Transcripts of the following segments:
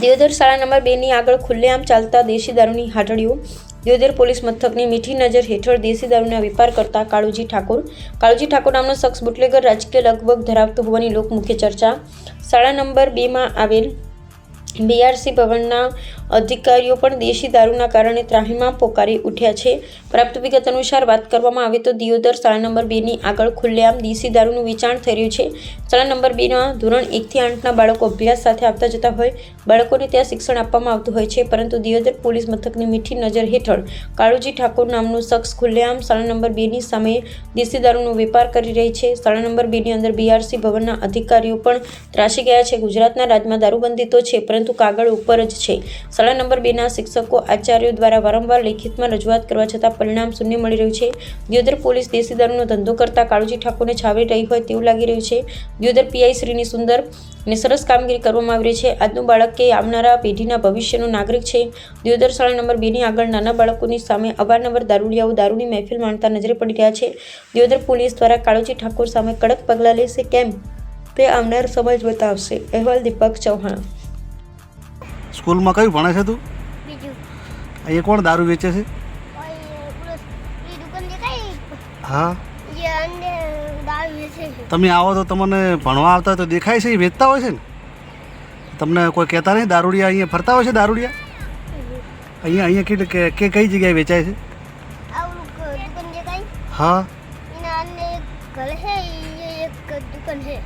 દિયોદર શાળા નંબર 2ની આગળ ખુલ્લેઆમ ચાલતા દેશી દારૂની હાટડીઓ. દિયોદર પોલીસ મથકની મીઠી નજર હેઠળ દેશી દારૂના વેપાર કરતા કાળુજી ઠાકોર નામનો શખ્સ બુટલેગર રાજકીય લગભગ ધરાવતો હોવાની લોકમુખ્ય ચર્ચા. શાળા નંબર 2માં આવેલ બીઆરસી ભવનના અધિકારીઓ પણ દેશી દારૂના કારણે ત્રાહિમામ પોકારી ઉઠ્યા છે. પ્રાપ્ત વિગત અનુસાર વાત કરવામાં આવે તો દિયોદર શાળા નંબર 2ની આગળ ખુલ્લેઆમ દેશી દારૂનું વેચાણ થઈ રહ્યું છે. શાળા નંબર 2ના ધોરણ 1 થી 8ના બાળકો અભ્યાસ સાથે આવતા જતા હોય, બાળકોને ત્યાં શિક્ષણ આપવામાં આવતું હોય છે, પરંતુ દિયોદર પોલીસ મથકની મીઠી નજર હેઠળ કાળુજી ઠાકોર નામનો શખ્સ ખુલ્લેઆમ શાળા નંબર 2ની સામે દેશી દારૂનો વેપાર કરી રહી છે. શાળા નંબર 2ની અંદર બીઆરસી ભવનના અધિકારીઓ પણ ત્રાસી ગયા છે. ગુજરાતના રાજ્યમાં દારૂબંધી તો છે, પરંતુ કાગળ ઉપર જ છે. શાળા નંબર 2ના શિક્ષકો આચાર્યો દ્વારા વારંવાર લેખિતમાં રજૂઆત કરવા છતાં પરિણામ શૂન્ય મળી રહ્યું છે. દિયોદર પોલીસ દેશી દારૂનો ધંધો કરતા કાળુજી ઠાકોરને છાવરી રહી હોય તેવું લાગી રહ્યું છે. દિયોદર પીઆઈ શ્રીની સુંદર અને સરસ કામગીરી કરવામાં આવી રહી છે. આજનું બાળક કે આવનારા પેઢીના ભવિષ્યનો નાગરિક છે. દિયોદર શાળા નંબર 2ની આગળ નાના બાળકોની સામે અવારનવાર દારૂડિયાઓ દારૂની મહેફિલ માણતા નજરે પડી રહ્યા છે. દિયોદર પોલીસ દ્વારા કાળુજી ઠાકોર સામે કડક પગલાં લેશે કેમ તે આવનાર સમય બતાવશે. અહેવાલ દીપક ચૌહાણ. સ્કૂલમાં કયું ભણે છે તું? બીજું અહીંયા કોણ દારૂ વેચે છે? દુકાન દેખાય હા, જે અંદર દારૂ વેચે છે. તમે આવો તો તમને ભણવા આવતા હોય તો દેખાય છે, એ વેચતા હોય છે ને? તમને કોઈ કહેતા નહીં દારૂડિયા અહીંયા ફરતા હોય છે? દારૂડિયા અહીંયા કે કઈ જગ્યાએ વેચાય છે? આવું દુકાન દેખાય હા, એના અંદર એક ઘર છે, એ એક દુકાન છે.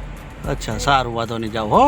અચ્છા, સારું, વાંધો નહીં, જાઓ હો.